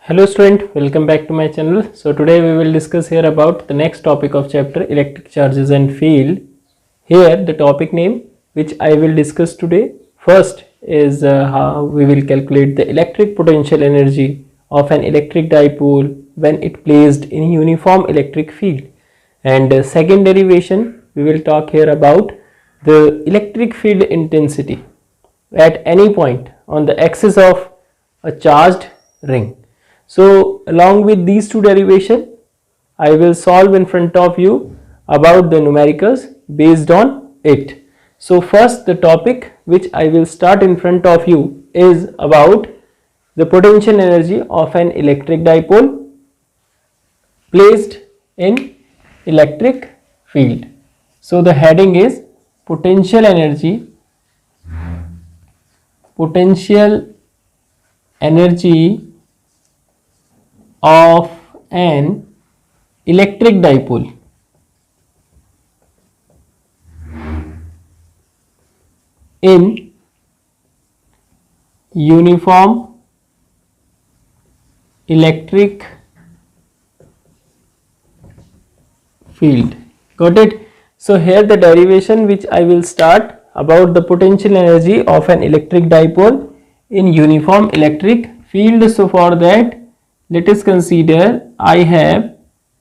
Hello student, welcome back to my channel. So today we will discuss here about the next topic of chapter electric charges and field. Here the topic name which I will discuss today first is how we will calculate the electric potential energy of an electric dipole when it placed in uniform electric field. And second derivation we will talk here about the electric field intensity at any point on the axis of a charged ring. So along with these two derivation, I will solve in front of you about the numericals based on it. So first the topic which I will start in front of you is about the potential energy of an electric dipole placed in electric field. So the heading is potential energy of an electric dipole in uniform electric field. Got it? So here the derivation which I will start about the potential energy of an electric dipole in uniform electric field. So for that, let us consider I have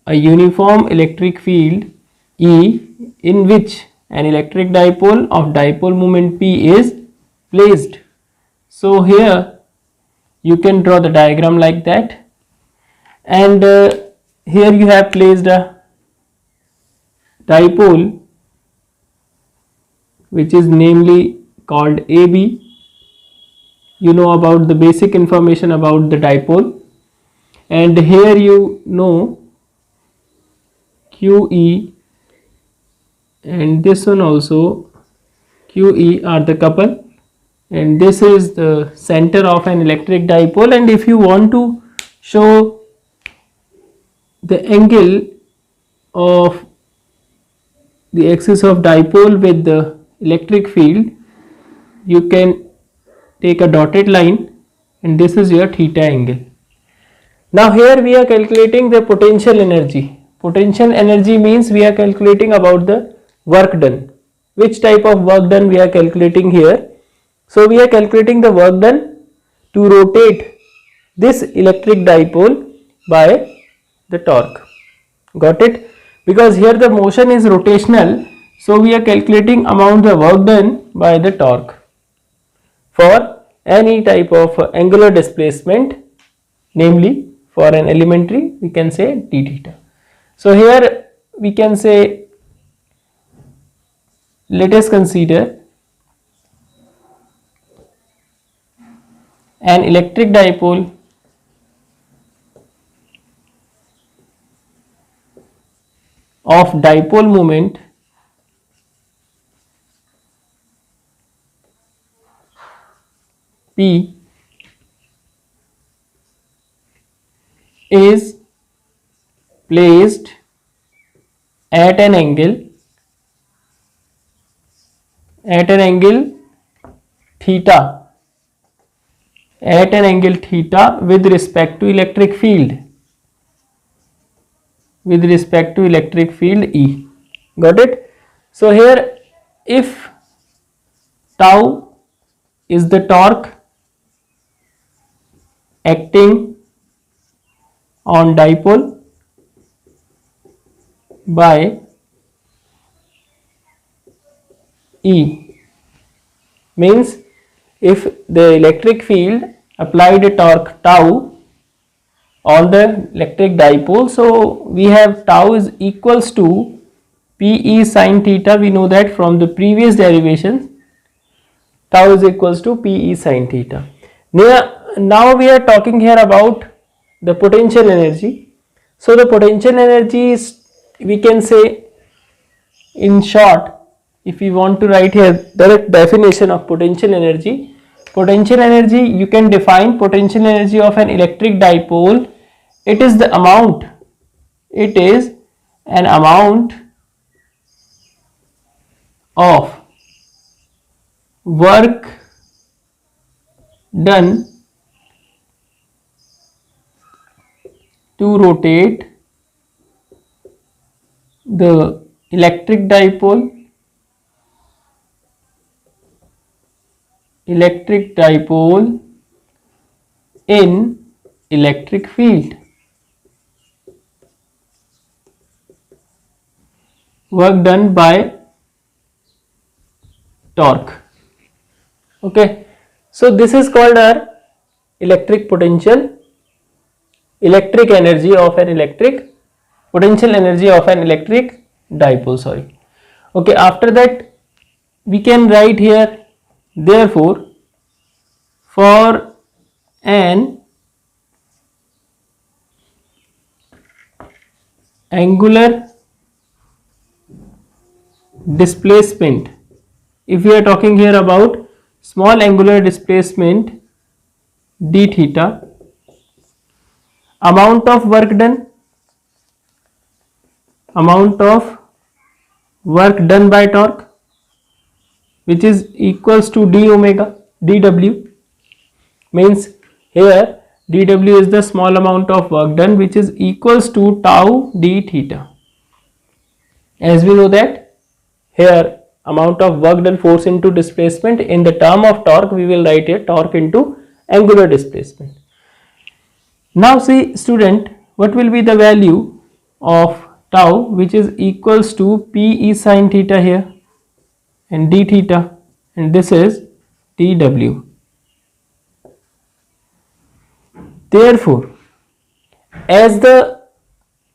a uniform electric field E in which an electric dipole of dipole moment P is placed. So here you can draw the diagram like that, and here you have placed a dipole which is namely called AB. You know about the basic information about the dipole, and here you know QE and this one also QE are the couple, and this is the center of an electric dipole. And if you want to show the angle of the axis of dipole with the electric field, you can take a dotted line and this is your theta angle. Now here we are calculating the potential energy. Potential energy means we are calculating about the work done. Which type of work done we are calculating here? So we are calculating the work done to rotate this electric dipole by the torque. Got it? Because here the motion is rotational, so we are calculating amount the work done by the torque for any type of angular displacement, namely for an elementary we can say d theta. So here we can say, let us consider an electric dipole of dipole moment P is placed at an angle theta with respect to electric field E. Got it? So here if tau is the torque acting on dipole by E, means if the electric field applied a torque tau on the electric dipole, so we have tau is equals to Pe sin theta. We know that from the previous derivations, tau is equals to Pe sin theta. Now we are talking here about the potential energy. So the potential energy is, we can say in short, if we want to write here direct definition of potential energy, you can define potential energy of an electric dipole. It is an amount of work done to rotate the electric dipole in electric field. Work done by torque. Okay, so this is called our electric potential, electric energy of an electric potential energy of an electric dipole, sorry. Okay, after that we can write here, therefore for an angular displacement, if we are talking here about small angular displacement d theta, amount of work done by torque, which is equals to d omega dw, means here dw is the small amount of work done, which is equals to tau d theta. As we know that here amount of work done, force into displacement, in the term of torque we will write here torque into angular displacement. Now see student, what will be the value of tau, which is equals to Pe sin theta here and d theta, and this is dw. Therefore, as the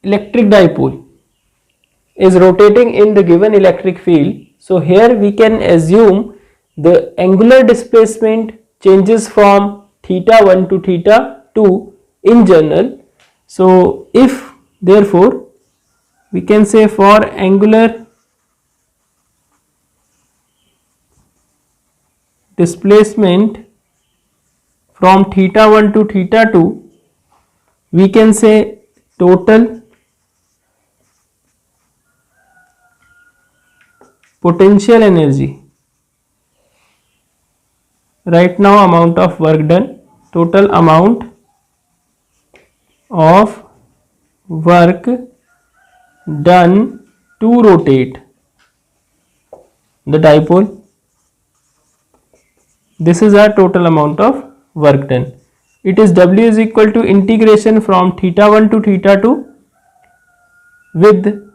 electric dipole is rotating in the given electric field, so here we can assume the angular displacement changes from theta 1 to theta 2 in general. So if therefore we can say for angular displacement from theta 1 to theta 2, we can say total potential energy. Right now amount of work done, total amount of work done to rotate the dipole. This is our total amount of work done. It is W is equal to integration from theta 1 to theta 2 with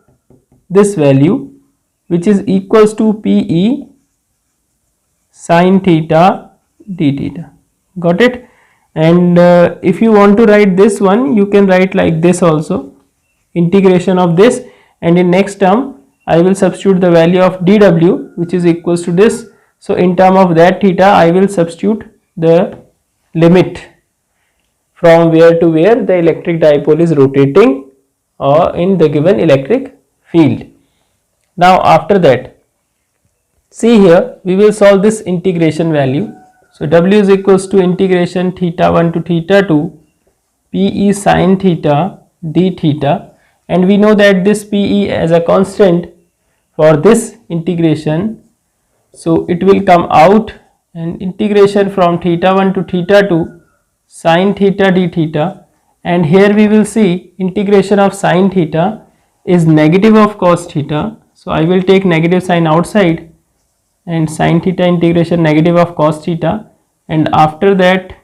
this value, which is equals to Pe sin theta d theta. Got it? And if you want to write this one, you can write like this also, integration of this, and in next term I will substitute the value of dw, which is equals to this. So in term of that theta I will substitute the limit from where to where the electric dipole is rotating in the given electric field. Now after that, see here we will solve this integration value. So W is equals to integration theta 1 to theta 2 Pe sin theta d theta, and we know that this Pe as a constant for this integration, so it will come out, and integration from theta 1 to theta 2 sin theta d theta, and here we will see integration of sin theta is negative of cos theta. So I will take negative sign outside, and sin theta integration negative of cos theta, and after that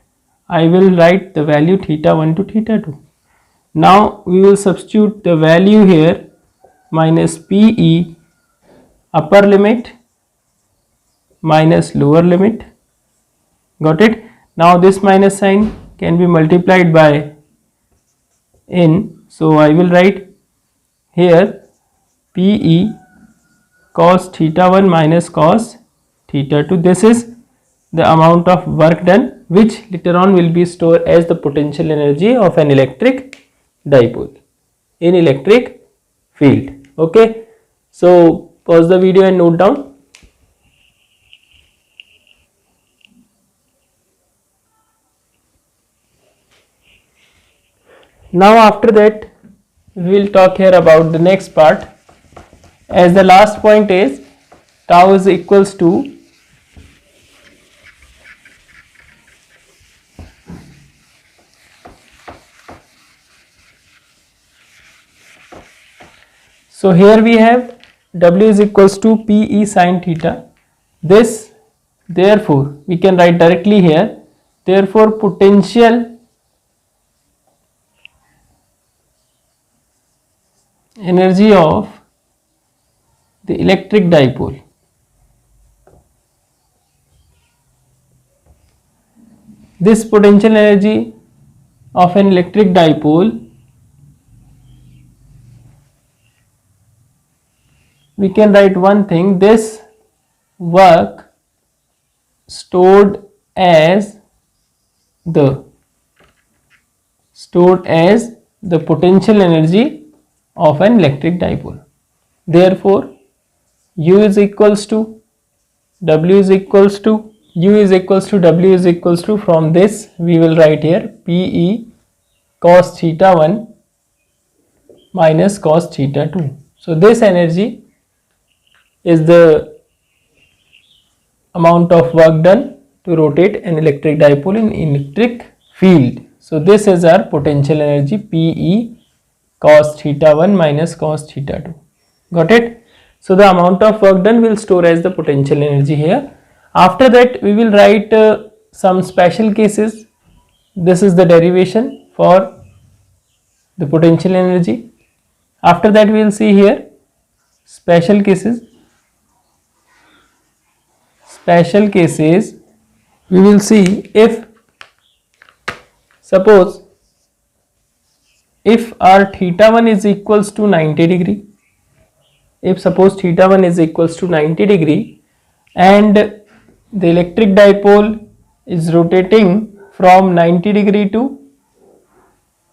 I will write the value theta 1 to theta 2. Now we will substitute the value here, minus Pe upper limit minus lower limit. Got it? Now this minus sign can be multiplied by n, so I will write here Pe cos theta 1 minus cos theta 2. This is the amount of work done, which later on will be stored as the potential energy of an electric dipole in electric field. Okay, so pause the video and note down. Now after that we will talk here about the next part, as the last point is tau is equals to So here we have W is equals to PE sin theta. This, therefore we can write directly here, therefore potential energy of the electric dipole this potential energy of an electric dipole, we can write one thing, this work stored as the potential energy of an electric dipole. Therefore U is equals to W is equals to U is equals to W is equals to, from this we will write here PE cos theta 1 minus cos theta 2. So this energy is the amount of work done to rotate an electric dipole in electric field. So this is our potential energy PE cos theta 1 minus cos theta 2. Got it? So the amount of work done will store as the potential energy here. After that we will write some special cases. This is the derivation for the potential energy. After that we will see here special cases. Special cases we will see if suppose if our theta 1 is equals to 90 degree, if suppose theta 1 is equals to 90 degree and the electric dipole is rotating from 90 degree to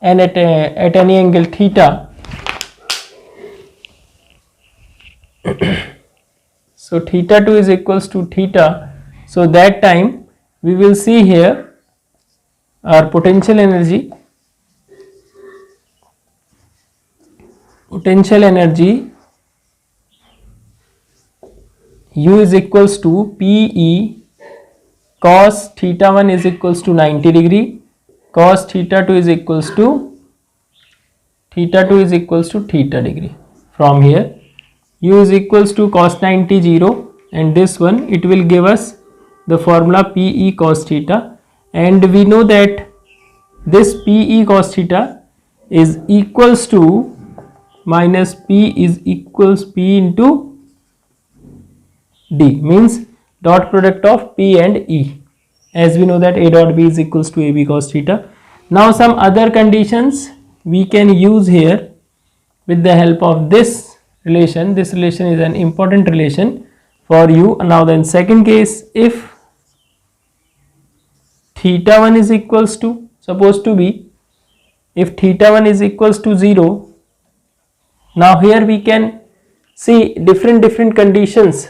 and at any angle theta. So theta 2 is equals to theta. So that time we will see here our potential energy U is equals to PE cos theta 1 is equals to 90 degree, cos theta 2 is equals to theta degree. From here U is equals to cos 90 0 and this one it will give us the formula PE cos theta, and we know that this PE cos theta is equals to minus P is equals P into D, means dot product of P and E, as we know that A dot B is equals to AB cos theta. Now some other conditions we can use here with the help of this relation. This relation is an important relation for you. Now then second case, if theta 1 is equals to, supposed to be, if theta 1 is equals to 0, now here we can see different conditions.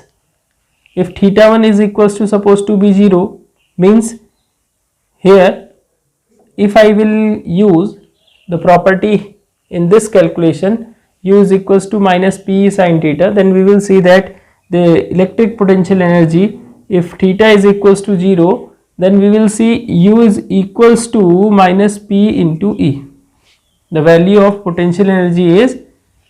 If theta 1 is equals to supposed to be 0, means here if I will use the property in this calculation U is equals to minus PE sin theta, then we will see that the electric potential energy, if theta is equals to 0, then we will see U is equals to minus P into E. The value of potential energy is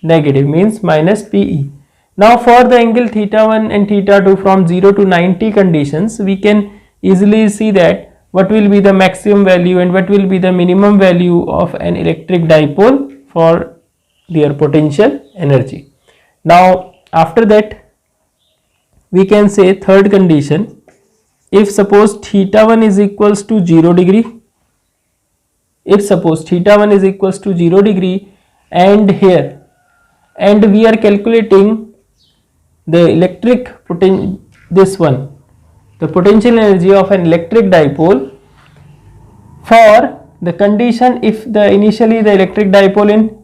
negative, means minus PE. Now for the angle theta 1 and theta 2 from 0 to 90 conditions, we can easily see that what will be the maximum value and what will be the minimum value of an electric dipole for their potential energy. Now after that we can say third condition, if suppose theta 1 is equals to 0 degree, if suppose theta 1 is equals to 0 degree and here and we are calculating the electric potential, this one, the potential energy of an electric dipole for the condition if the initially the electric dipole in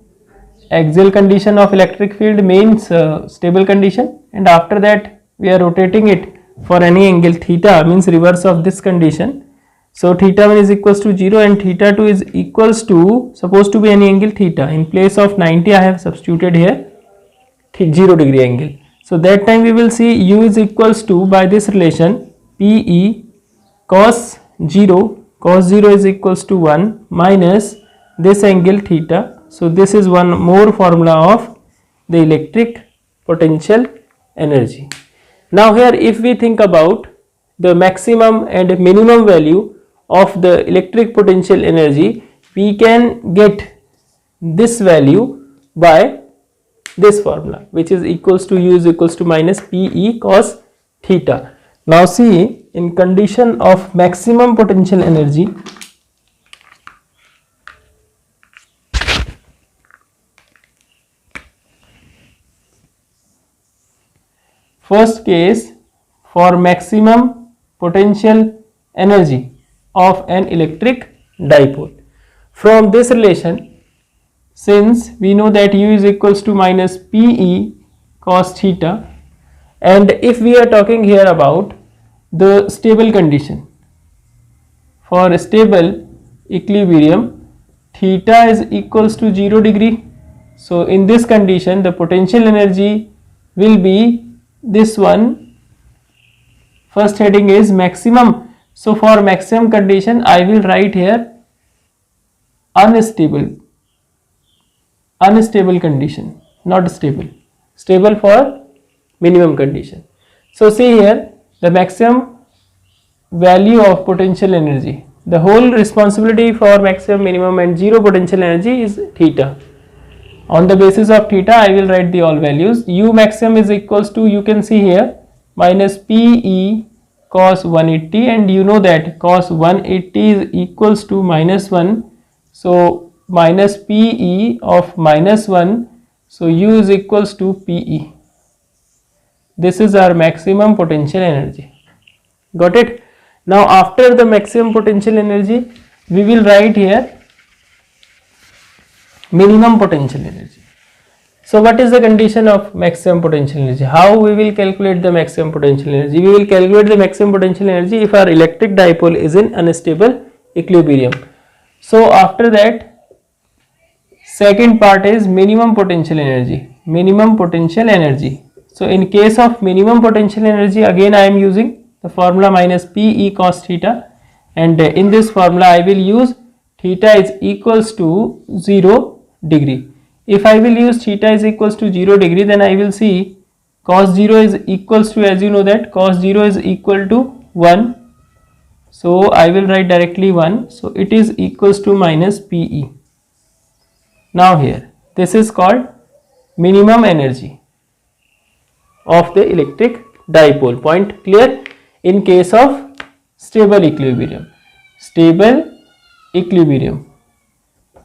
axial condition of electric field means stable condition, and after that we are rotating it for any angle theta, means reverse of this condition. So theta 1 is equals to 0 and theta 2 is equals to supposed to be any angle theta. In place of 90 I have substituted here 0 degree angle. So that time we will see U is equals to, by this relation, PE cos 0 is equals to 1 minus this angle theta. So this is one more formula of the electric potential energy. Now here if we think about the maximum and minimum value of the electric potential energy, we can get this value by this formula, which is equals to U is equals to minus PE cos theta. Now see, in condition of maximum potential energy, first case, for maximum potential energy of an electric dipole, from this relation, since we know that U is equals to minus PE cos theta, and if we are talking here about the stable condition, for stable equilibrium, theta is equals to 0 degree. So in this condition, the potential energy will be this one. First heading is maximum. So for maximum condition, I will write here unstable condition, not stable, stable for minimum condition. So see here, the maximum value of potential energy, the whole responsibility for maximum, minimum and zero potential energy is theta. On the basis of theta, I will write the all values. U maximum is equals to, you can see here, minus PE cos 180, and you know that cos 180 is equals to minus 1. So minus PE of minus 1, so U is equals to PE. This is our maximum potential energy. Got it? Now after the maximum potential energy, we will write here minimum potential energy. So what is the condition of maximum potential energy? How we will calculate the maximum potential energy? We will calculate the maximum potential energy if our electric dipole is in unstable equilibrium. So after that, second part is minimum potential energy. Minimum potential energy. So in case of minimum potential energy, again I am using the formula minus PE cos theta, and in this formula I will use theta is equals to 0 degree. If I will use theta is equals to 0 degree, then I will see cos 0 is equals to, as you know that cos 0 is equal to 1. So I will write directly 1. So it is equals to minus PE. Now here, this is called minimum energy of the electric dipole. Point clear? In case of stable equilibrium. Stable equilibrium.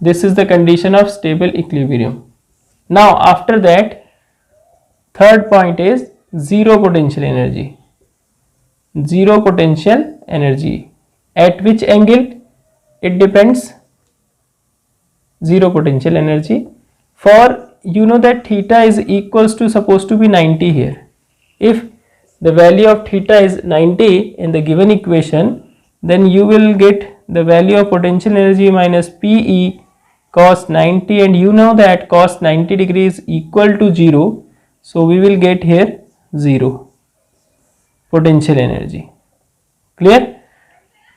This is the condition of stable equilibrium. Now after that, third point is zero potential energy. Zero potential energy. At which angle? It depends. Zero potential energy. For, you know that theta is equals to, supposed to be 90 here. If the value of theta is 90 in the given equation, then you will get the value of potential energy minus PE cos 90, and you know that cos 90 degrees equal to 0. So we will get here 0 potential energy. Clear?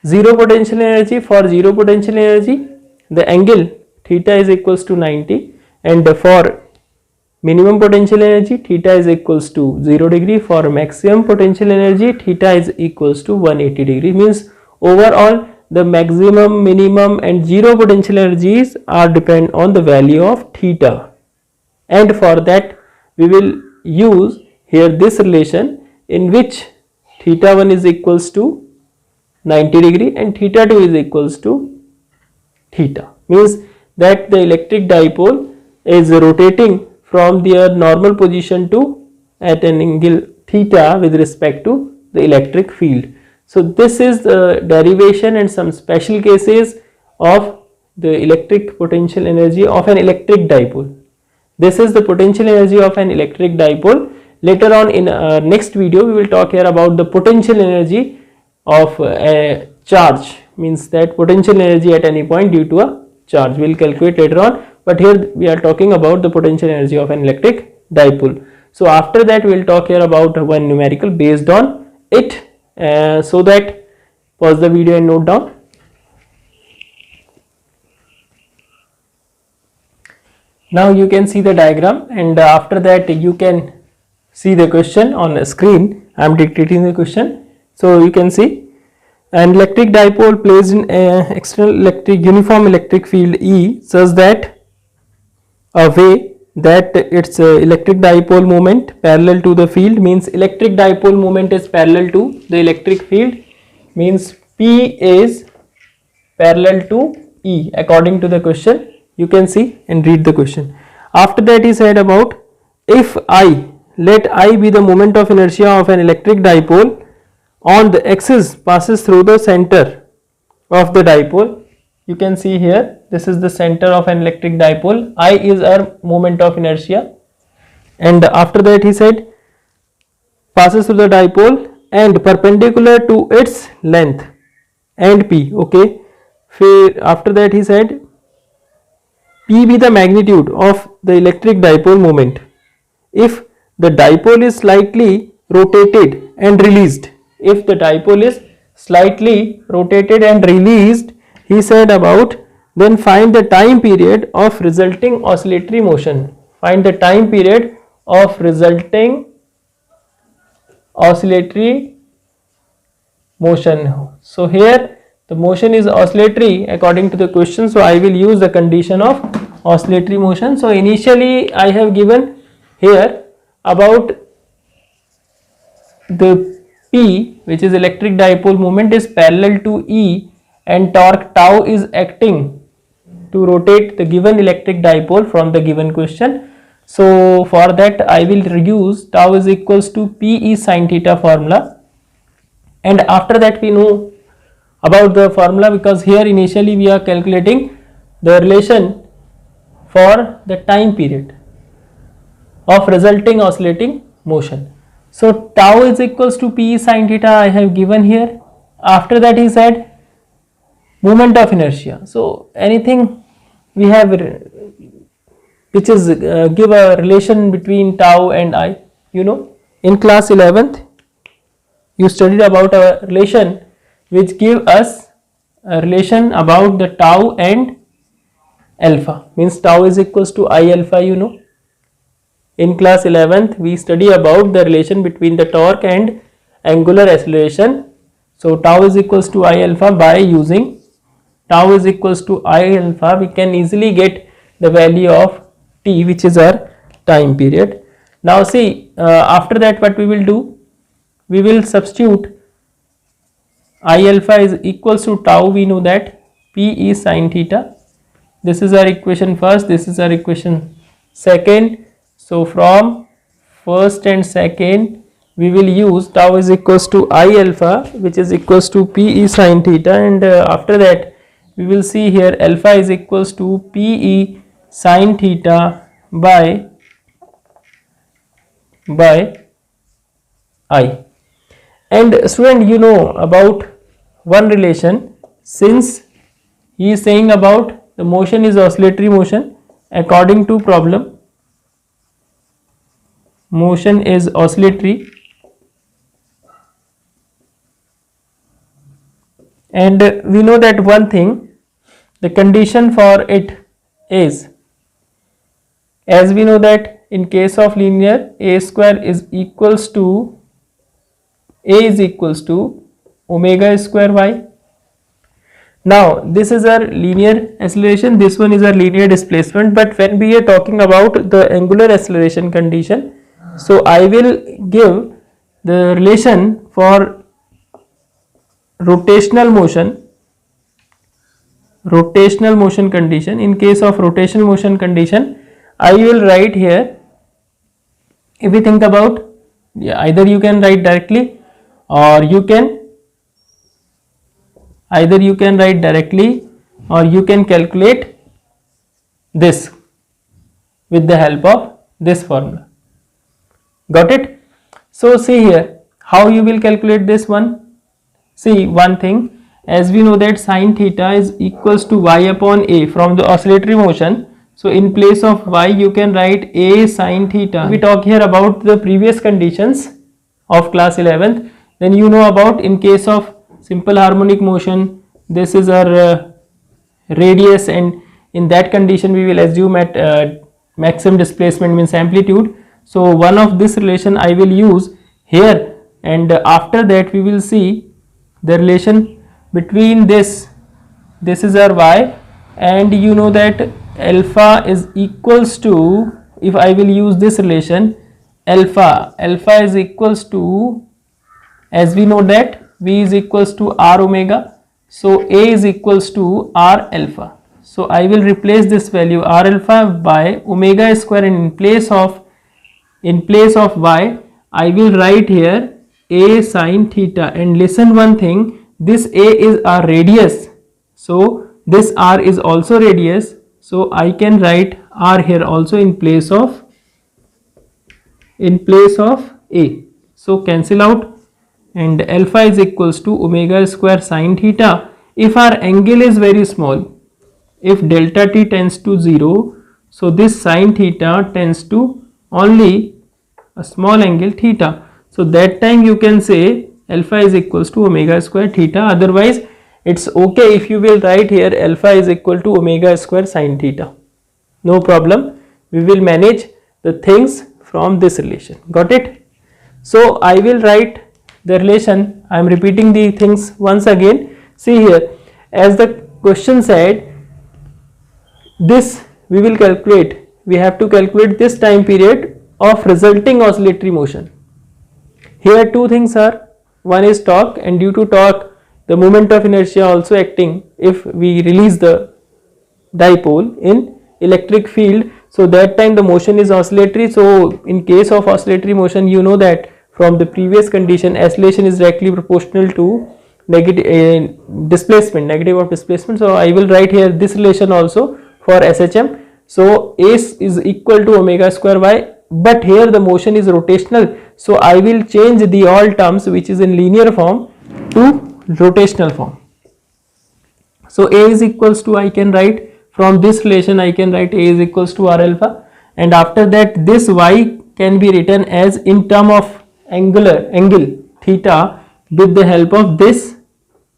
Zero potential energy. For zero potential energy, the angle theta is equals to 90, and for minimum potential energy, theta is equals to 0 degree. For maximum potential energy, theta is equals to 180 degree. Means overall the maximum, minimum and zero potential energies are depend on the value of theta, and for that we will use here this relation in which theta 1 is equals to 90 degree and theta 2 is equals to theta. Means that the electric dipole is rotating from their normal position to at an angle theta with respect to the electric field. So this is the derivation and some special cases of the electric potential energy of an electric dipole. This is the potential energy of an electric dipole. Later on in our next video, we will talk here about the potential energy of a charge. Means that potential energy at any point due to a charge. We will calculate later on, but here we are talking about the potential energy of an electric dipole. So after that we will talk here about one numerical based on it. So that pause the video and note down. Now you can see the diagram, and after that you can see the question on the screen. I am dictating the question. So you can see an electric dipole placed in external uniform electric field E such that a way that its electric dipole moment parallel to the field, means electric dipole moment is parallel to the electric field, means P is parallel to E according to the question. You can see and read the question. After that he said about, if I, let I be the moment of inertia of an electric dipole on the axis passes through the center of the dipole. You can see here, this is the center of an electric dipole. I is our moment of inertia, and after that he said passes through the dipole and perpendicular to its length and P. Okay, after that he said P be the magnitude of the electric dipole moment if the dipole is slightly rotated and released. If the dipole is slightly rotated and released, he said about, then find the time period of resulting oscillatory motion. Find the time period of resulting oscillatory motion. So here the motion is oscillatory according to the question, so I will use the condition of oscillatory motion. So initially I have given here about the P, which is electric dipole moment, is parallel to E and torque tau is acting to rotate the given electric dipole from the given question. So for that I will use tau is equals to Pe sin theta formula, and after that we know about the formula, because here initially we are calculating the relation for the time period of resulting oscillating motion. So tau is equals to P sin theta I have given here. After that he said moment of inertia. So anything we have which is give a relation between tau and I. You know, in class 11th you studied about a relation which give us a relation about the tau and alpha, means tau is equals to I alpha. You know, in class 11th we study about the relation between the torque and angular acceleration. So tau is equals to I alpha. By using tau is equals to I alpha we can easily get the value of t, which is our time period. Now see, after that what we will do, we will substitute I alpha is equals to tau. We know that P is sin theta. This is our equation first, this is our equation second. So from first and second we will use tau is equals to I alpha, which is equals to Pe sin theta, and after that we will see here alpha is equals to Pe sin theta by I. And student, you know about one relation, since he is saying about the motion is oscillatory motion, according to problem motion is oscillatory, and we know that one thing, the condition for it is, as we know that in case of linear, a square is equals to omega square y. Now this is our linear acceleration, this one is our linear displacement, but when we are talking about the angular acceleration condition, so I will give the relation for rotational motion condition. In case of rotational motion condition, I will write here, if we think about, either you can write directly or you can calculate this with the help of this formula. Got it? So see here how you will calculate this one. See one thing, as we know that sin theta is equals to y upon a from the oscillatory motion. So in place of y you can write a sin theta. We talk here about the previous conditions of class 11th. Then you know about, in case of simple harmonic motion, this is our radius, and in that condition we will assume at maximum displacement means amplitude. So one of this relation I will use here, and after that we will see the relation between this is our y, and you know that alpha is equals to, if I will use this relation, alpha is equals to, as we know that v is equals to r omega, so a is equals to r alpha. So I will replace this value r alpha by omega square, and in place of y I will write here a sine theta. And listen one thing, this a is our radius, so this r is also radius, so I can write r here also in place of a. So cancel out, and alpha is equals to omega square sine theta. If our angle is very small, if delta t tends to 0, so this sine theta tends to only a small angle theta. So that time you can say alpha is equals to omega square theta. Otherwise it's okay if you will write here alpha is equal to omega square sine theta. No problem, we will manage the things from this relation. Got it? So I will write the relation. I am repeating the things once again. See here, as the question said, this we will calculate, we have to calculate this time period of resulting oscillatory motion. Here two things are, one is torque, and due to torque the moment of inertia also acting if we release the dipole in electric field, so that time the motion is oscillatory. So in case of oscillatory motion, you know that from the previous condition, acceleration is directly proportional to negative displacement, negative of displacement. So I will write here this relation also for SHM. So A is equal to omega square y, but here the motion is rotational, so I will change the all terms which is in linear form to rotational form. So A is equals to, I can write from this relation, I can write A is equals to r alpha, and after that this y can be written as in term of angle theta with the help of this.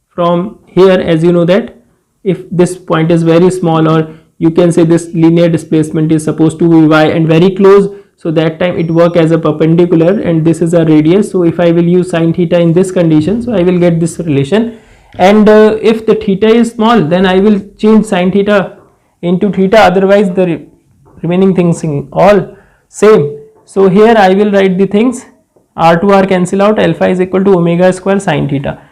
From here, as you know that if this point is very small, or you can say this linear displacement is supposed to be y and very close, so that time it work as a perpendicular, and this is a radius. So if I will use sine theta in this condition, so I will get this relation. And if the theta is small, then I will change sine theta into theta, otherwise the remaining things all same. So here I will write the things, r to r cancel out, alpha is equal to omega square sine theta.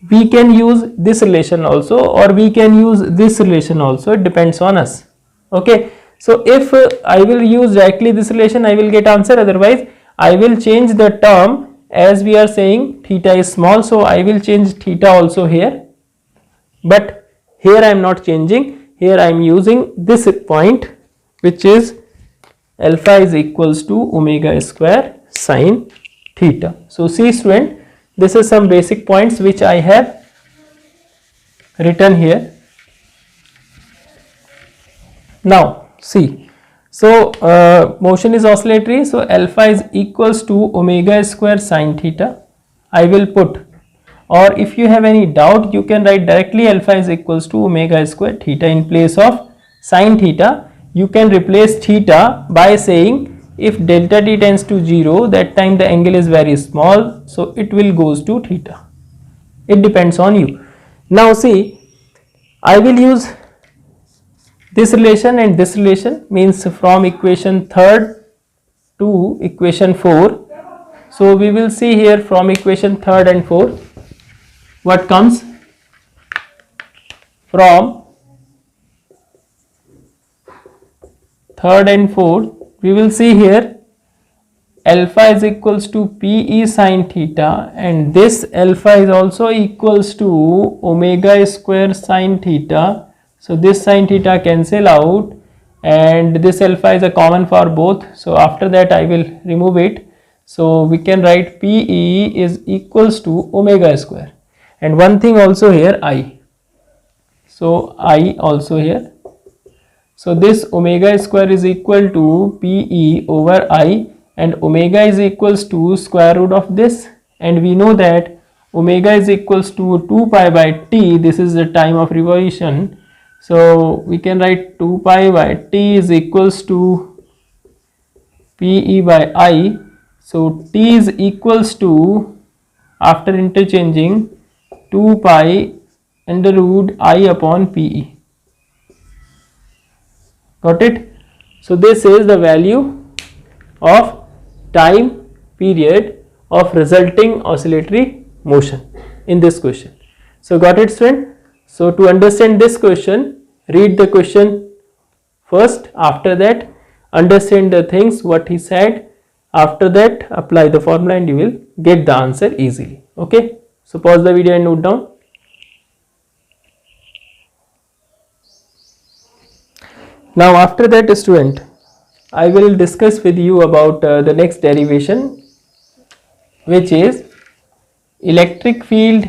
We can use this relation also, or we can use this relation also, it depends on us. Okay, so if I will use directly this relation, I will get answer, otherwise I will change the term, as we are saying theta is small, so I will change theta also here, but here I am not changing, here I am using this point which is alpha is equals to omega square sine theta. So see student, this is some basic points which I have written here. Now see, so motion is oscillatory, so alpha is equals to omega square sine theta. I will put, or if you have any doubt, you can write directly alpha is equals to omega square theta in place of sine theta. You can replace theta by saying if delta t tends to 0, that time the angle is very small, so it will goes to theta. It depends on you. Now see, I will use this relation and this relation, means from equation 3rd to equation 4. So we will see here from equation 3rd and 4th what comes. From 3rd and 4th, we will see here alpha is equals to Pe sine theta, and this alpha is also equals to omega square sine theta. So this sine theta cancel out, and this alpha is a common for both, so after that I will remove it. So we can write Pe is equals to omega square, and one thing also here I. So I also here. So this omega square is equal to Pe over I, and omega is equals to square root of this, and we know that omega is equals to 2 pi by t. This is the time of revolution, so we can write 2 pi by t is equals to Pe by I. So T is equals to, after interchanging, 2 pi under root I upon Pe. Got it? So this is the value of time period of resulting oscillatory motion in this question. So got it, student? So to understand this question, read the question first, after that understand the things what he said, after that apply the formula and you will get the answer easily. Okay, so pause the video and note down. Now after that, student, I will discuss with you about the next derivation, which is electric field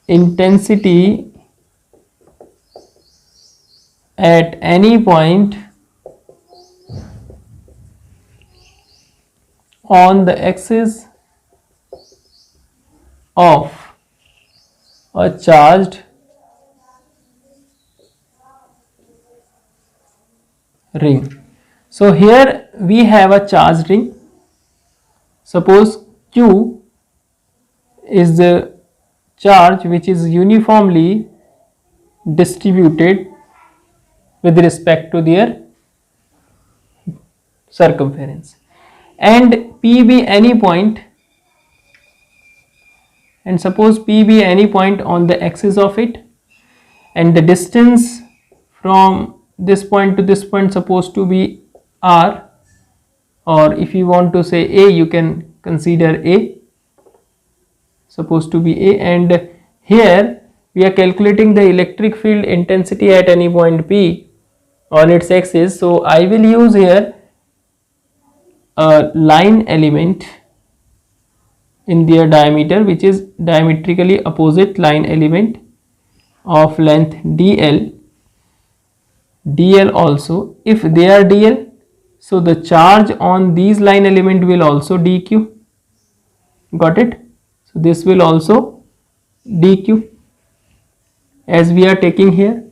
intensity at any point on the axis of a charged ring. So here we have a charged ring. Suppose Q is the charge which is uniformly distributed with respect to their circumference, and P be any point, and suppose P be any point on the axis of it, and the distance from this point to this point supposed to be R, or if you want to say A, you can consider A, supposed to be A, and here we are calculating the electric field intensity at any point P on its axis. So I will use here a line element in their diameter, which is diametrically opposite line element of length dl also. If they are dl, so the charge on these line element will also dq. Got it? So this will also dq as we are taking here.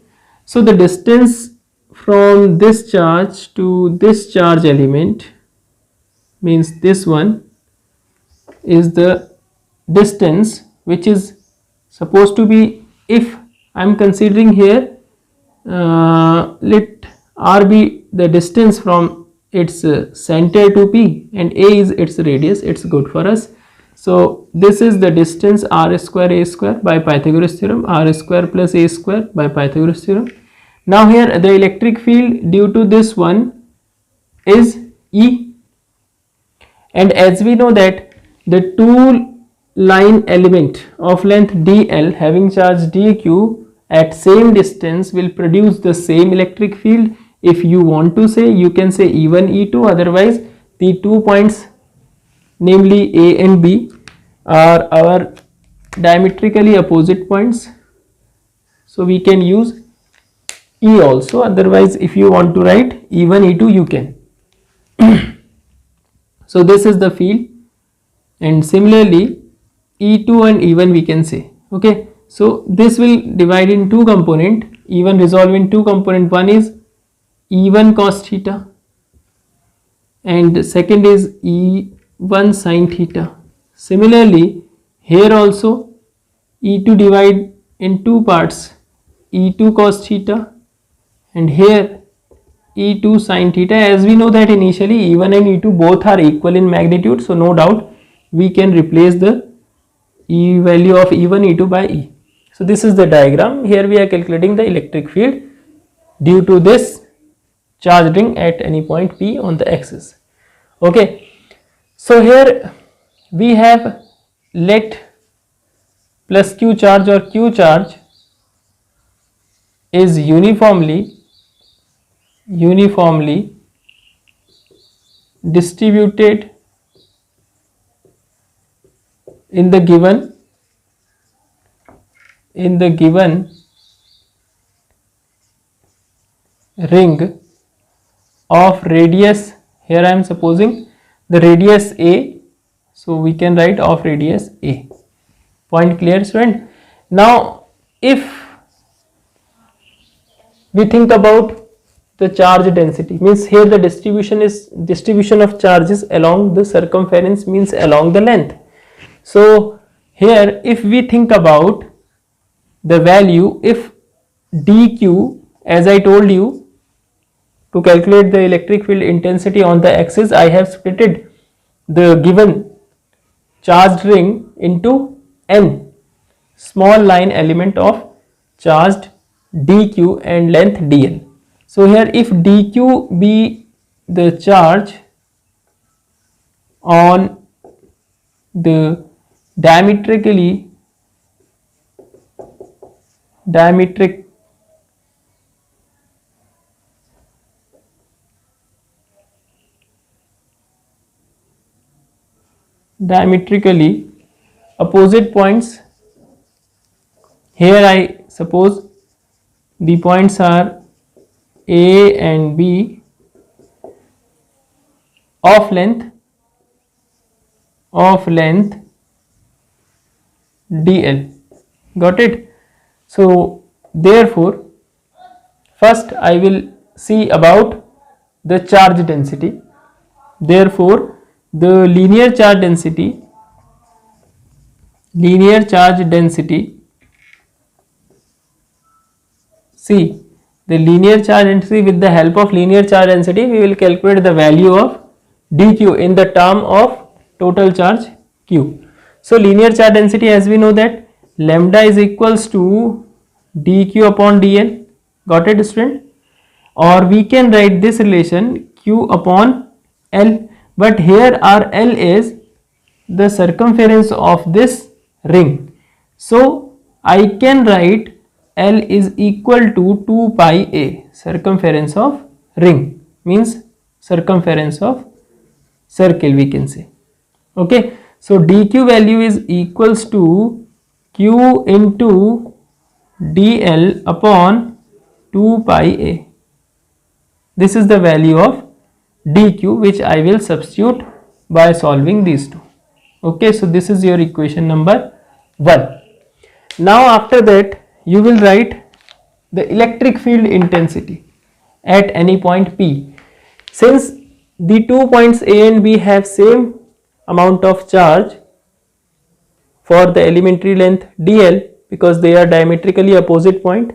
So the distance from this charge to this charge element, means this one, is the distance which is supposed to be, if I am considering here, let R be the distance from its center to P and A is its radius, it's good for us. So this is the distance R square A square by Pythagoras theorem, R square plus A square by Pythagoras theorem. Now here the electric field due to this one is E, and as we know that the two line element of length dl having charge dq at same distance will produce the same electric field. If you want to say, you can say E1 E2, otherwise the 2 points, namely A and B, are our diametrically opposite points, so we can use E also, otherwise if you want to write E1 E2 you can. So this is the field, and similarly E2 and E1 we can say. Okay, so this will divide in two component, E1 resolve in two component, one is E1 cos theta and the second is E1 sin theta. Similarly here also E2 divide in two parts, E2 cos theta and here E2 sin theta. As we know that initially E1 and E2 both are equal in magnitude, so no doubt we can replace the E value of E1 E2 by E. So this is the diagram. Here we are calculating the electric field due to this charged ring at any point P on the axis. Okay, so here we have let plus Q charge or Q charge is uniformly distributed in the given ring of radius, here I am supposing the radius A, so we can write of radius A. Point clear, student? Now if we think about the charge density, means here the distribution of charges along the circumference, means along the length. So here if we think about the value, if dq, as I told you, to calculate the electric field intensity on the axis, I have splitted the given charged ring into n small line element of charged dq and length dl. So here if dq be the charge on the diametrically opposite points, here I suppose the points are A and B of length dl. Got it? So therefore first I will see about the charge density. Therefore the linear charge density see, the linear charge density, with the help of linear charge density we will calculate the value of dq in the term of total charge q. So linear charge density, as we know that lambda is equals to dq upon dl. Got it, student? Or we can write this relation q upon l, but here our l is the circumference of this ring. So I can write L is equal to 2 pi a, circumference of ring, means circumference of circle we can say. Okay, so dq value is equals to q into dl upon 2 pi a. This is the value of dq which I will substitute by solving these two. Okay, so this is your equation number 1. Now after that you will write the electric field intensity at any point P. Since the 2 points A and B have same amount of charge for the elementary length dl, because they are diametrically opposite point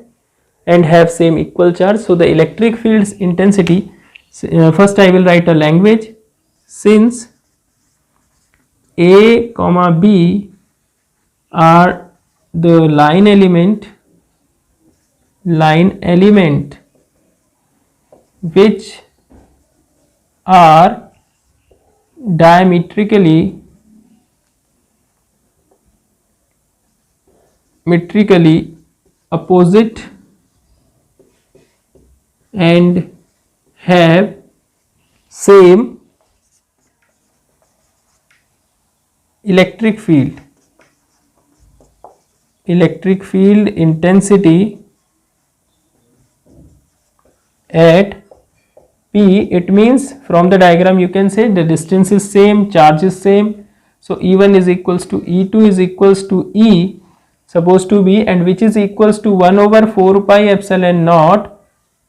and have same equal charge, so the electric field's intensity, first I will write a language. Since A comma B are the line element which are diametrically opposite and have same electric field intensity at P. It means from the diagram you can say the distance is same, charge is same, so E1 is equals to E2 is equals to E supposed to be, and which is equals to 1 over 4 pi epsilon naught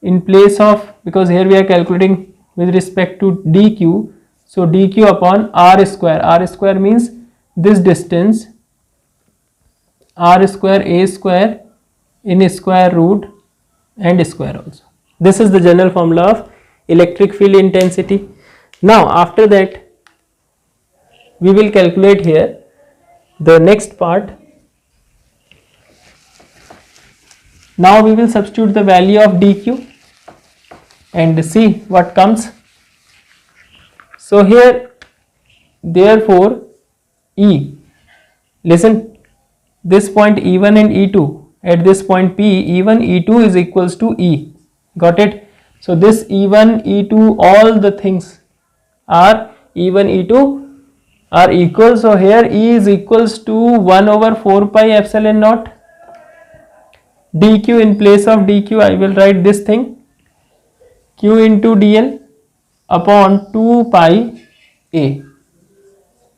in place of, because here we are calculating with respect to dq, so dq upon r square means this distance, r square a square in square root and square also. This is the general formula of electric field intensity. Now after that we will calculate here the next part. Now we will substitute the value of dq and see what comes. So here therefore E, listen, this point E1 and E2, at this point P, E1 E2 is equals to E. Got it? So this E1 E2, all the things are E1 E2 are equal, so here E is equals to 1 over 4 pi epsilon naught dq. In place of dq I will write this thing, q into dl upon 2 pi a.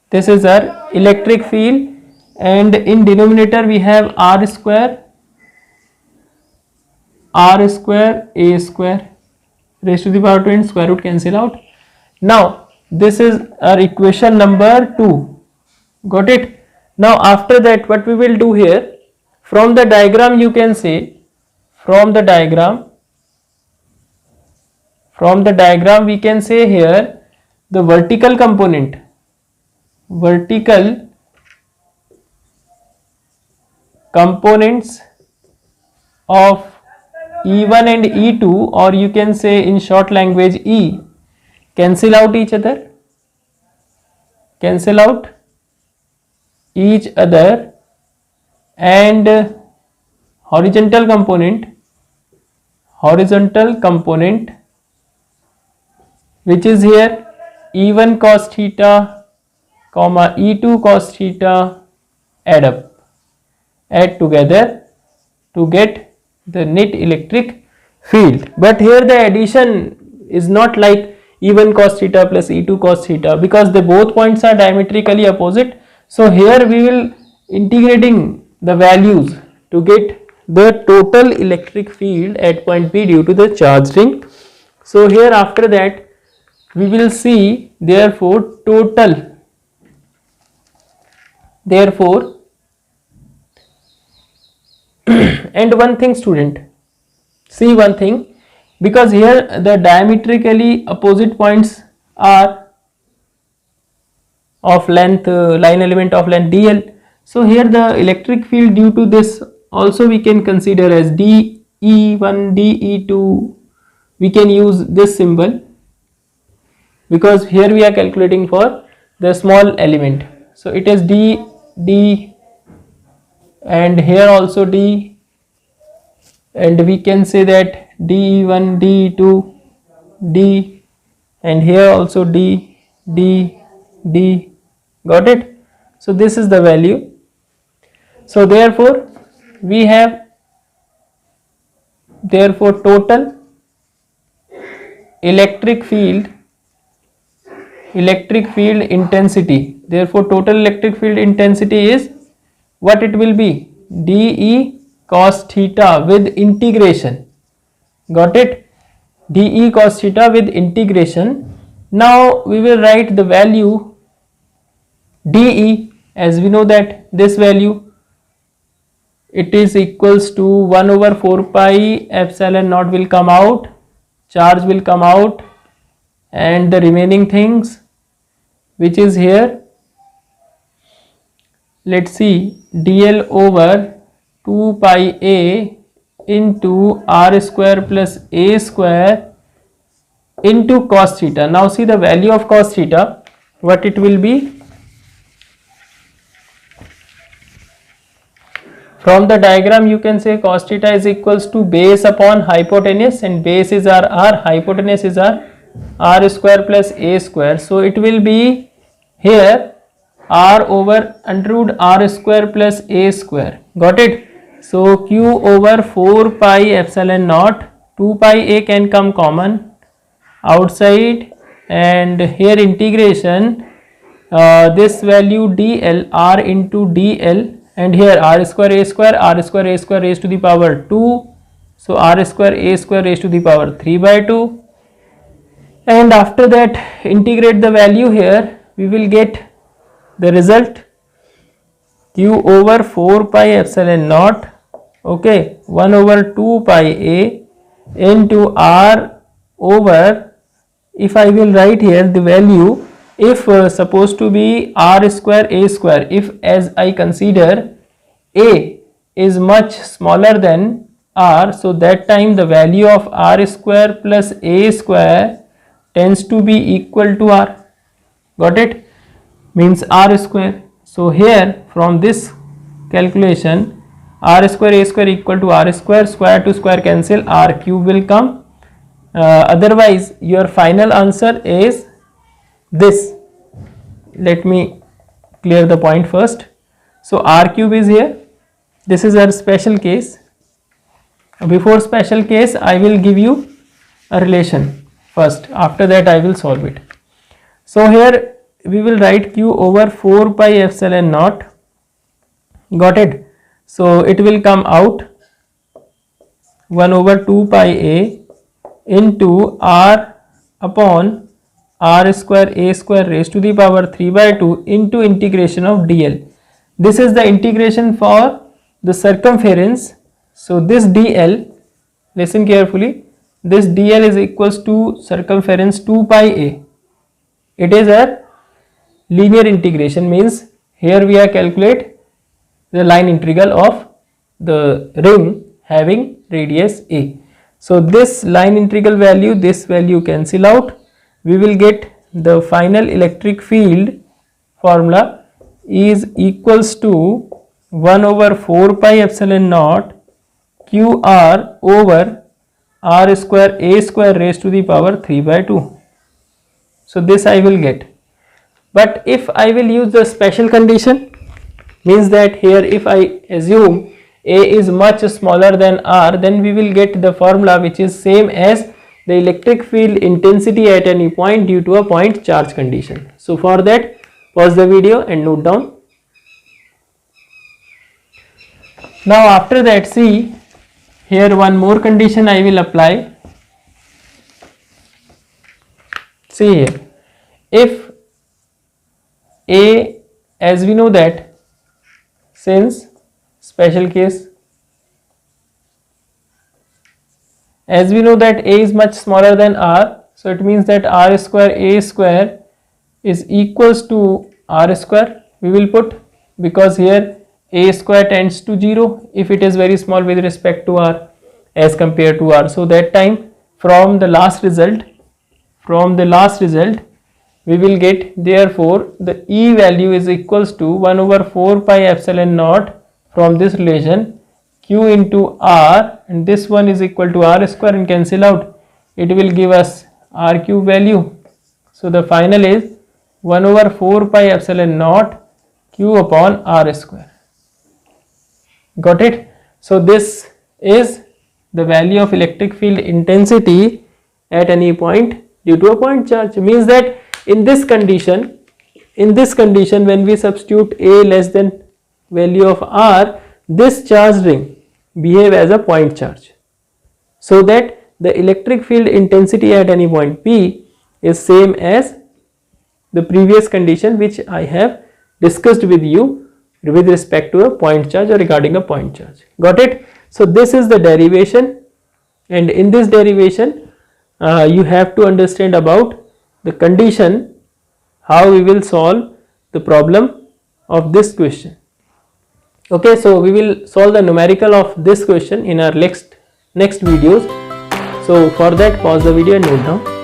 This is our electric field, and in denominator we have r r square a square raised to the power 2 and square root cancel out. Now this is our equation number 2. Got it? Now after that what we will do here, from the diagram you can say, from the diagram we can say here the vertical components of E1 and E2, or you can say in short language E, cancel out each other, and horizontal component which is here E1 cos theta comma E2 cos theta add together to get the net electric field. But here the addition is not like E1 cos theta plus E2 cos theta, because the both points are diametrically opposite. So here we will integrating the values to get the total electric field at point P due to the charge ring. So here after that we will see therefore and one thing student, see one thing, because here the diametrically opposite points are of length line element of length dl. So here the electric field due to this also we can consider as dE1 dE2. We can use this symbol because here we are calculating for the small element. So it is d, and here also d, and we can say that dE1 dE2 d, and here also d. Got it? So this is the value. So therefore we have total electric field intensity. Therefore total electric field intensity is what it will be, dE cos theta with integration. Got it? dE cos theta with integration. Now we will write the value dE, as we know that this value, it is equals to 1 over 4 pi epsilon naught will come out, charge will come out, and the remaining things which is here, let's see, dl over 2 pi a into r square plus a square into cos theta. Now see the value of cos theta, what it will be. From the diagram you can say cos theta is equals to base upon hypotenuse, and base is r, hypotenuse is r square plus a square. So it will be here r over under root r square plus a square. Got it? So q over 4 pi epsilon naught, 2 pi a can come common outside, and here integration this value dl r into dl, and here r square a square raised to the power 2. So r square a square raised to the power 3 by 2, and after that integrate the value here, we will get the result q over 4 pi epsilon naught, okay, 1 over 2 pi a into r over, if I will write here the value, if supposed to be r square a square, if as I consider a is much smaller than r, so that time the value of r square plus a square tends to be equal to r. Got it? Means r square. So here from this calculation, r square a square equal to r square, square to square cancel, r cube will come. Otherwise your final answer is this. Let me clear the point first. So r cube is here. This is our special case. Before special case I will give you a relation first, after that I will solve it. So here we will write q over 4 pi epsilon naught. Got it? So it will come out 1 over 2 pi a into r upon r square a square raised to the power 3 by 2 into integration of dl. This is the integration for the circumference. So this dl, listen carefully, this dl is equals to circumference 2 pi a. It is a linear integration, means here we are calculate the line integral of the ring having radius a. So this line integral value, this value cancel out. We will get the final electric field formula is equals to 1 over 4 pi epsilon naught qr over r square a square raised to the power 3 by 2. So this I will get. But if I will use the special condition, means that here if I assume a is much smaller than r, then we will get the formula which is same as the electric field intensity at any point due to a point charge condition. So for that, pause the video and note down. Now after that, see here one more condition I will apply. See here, if a, as we know that since special case, as we know that a is much smaller than r, so it means that r square a square is equals to r square we will put, because here a square tends to 0 if it is very small with respect to r as compared to r. So that time from the last result we will get, therefore the E value is equals to 1 over 4 pi epsilon naught from this relation q into r, and this one is equal to r square and cancel out. It will give us r cube value. So the final is 1 over 4 pi epsilon naught q upon r square. Got it? So this is the value of electric field intensity at any point due to a point charge. Means that in this condition when we substitute a less than value of r, this charged ring behave as a point charge, so that the electric field intensity at any point P is same as the previous condition which I have discussed with you with respect to a point charge or regarding a point charge. Got it? So this is the derivation, and in this derivation you have to understand about the condition, how we will solve the problem of this question. Okay, so we will solve the numerical of this question in our next videos. So for that, pause the video and note down.